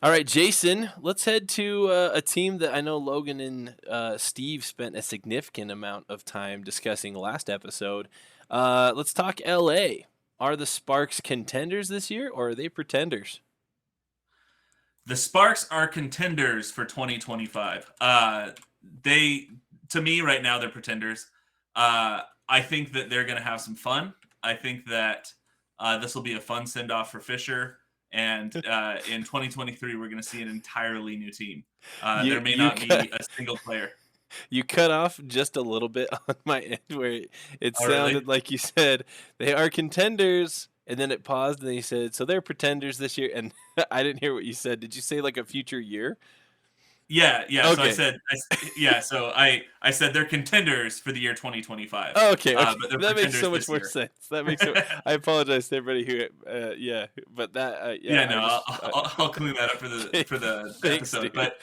All right, Jason, let's head to a team that I know Logan and Steve spent a significant amount of time discussing last episode. Let's talk LA. Are the Sparks contenders this year, or are they pretenders? The Sparks are contenders for 2025. They, to me, right now, they're pretenders. I think that they're going to have some fun. I think that this will be a fun send off for Fisher. And in 2023, we're going to see an entirely new team. You There may you not cut be a single player. you cut off just a little bit on my end where it Oh, really? sounded like you said they are contenders, and then it paused, and then you said so they're pretenders this year, and I didn't hear what you said. Did you say like a future year? Yeah, yeah. So Okay. yeah. So I said they're contenders for the year 2025, Okay, okay. but they're That makes pretenders so much this more year. sense. That makes so I apologize to everybody who yeah, but that Yeah, yeah, no, I just I'll clean that up for the okay, for the thanks, episode. dude. But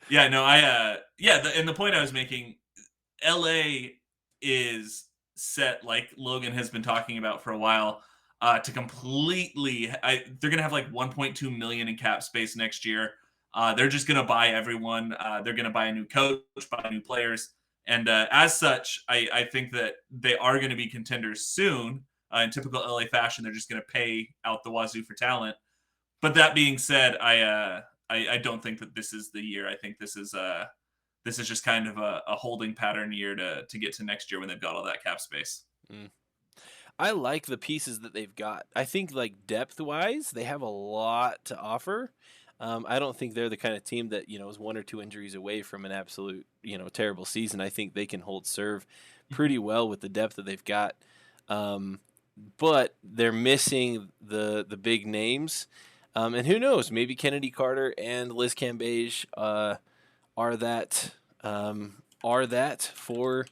yeah, no, yeah, and the point I was making, LA is set like Logan has been talking about for a while, to completely. They're gonna have like 1.2 million in cap space next year. They're just gonna buy everyone. They're gonna buy a new coach, buy new players, and as such, I think that they are going to be contenders soon. In typical LA fashion, they're just going to pay out the wazoo for talent. But that being said, I don't think that this is the year. I think this is just kind of a holding pattern year to get to next year when they've got all that cap space. Mm. I like the pieces that they've got. I think like depth wise, they have a lot to offer. I don't think they're the kind of team that is one or two injuries away from an absolute terrible season. I think they can hold serve pretty well with the depth that they've got. Um, but they're missing the big names. And who knows? Maybe Kennedy Carter and Liz Cambage are that for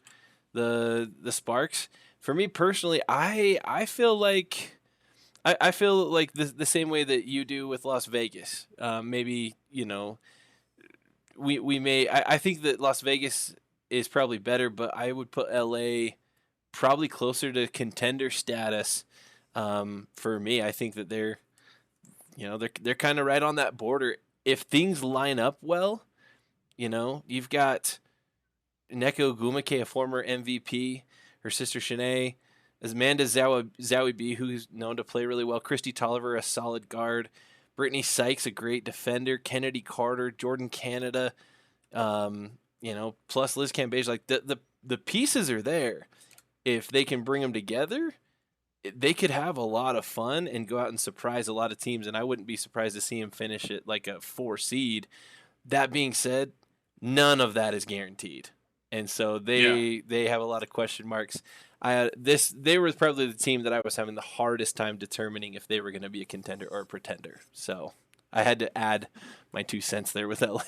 the Sparks. For me personally, I feel like I feel like the same way that you do with Las Vegas. Maybe we may I think that Las Vegas is probably better, but I would put LA probably closer to contender status. For me, I think that they're kind of right on that border. If things line up well, you've got Neko Gumake, a former MVP, her sister Shanae, Amanda Zowie B, who's known to play really well, Christy Tolliver, a solid guard, Brittany Sykes, a great defender, Kennedy Carter, Jordan Canada, plus Liz Cambage. Like the pieces are there. If they can bring them together, they could have a lot of fun and go out and surprise a lot of teams. And I wouldn't be surprised to see them finish it like a 4 seed. That being said, none of that is guaranteed, and so Yeah. they have a lot of question marks. They were probably the team that I was having the hardest time determining if they were going to be a contender or a pretender. So I had to add my 2 cents there with LA.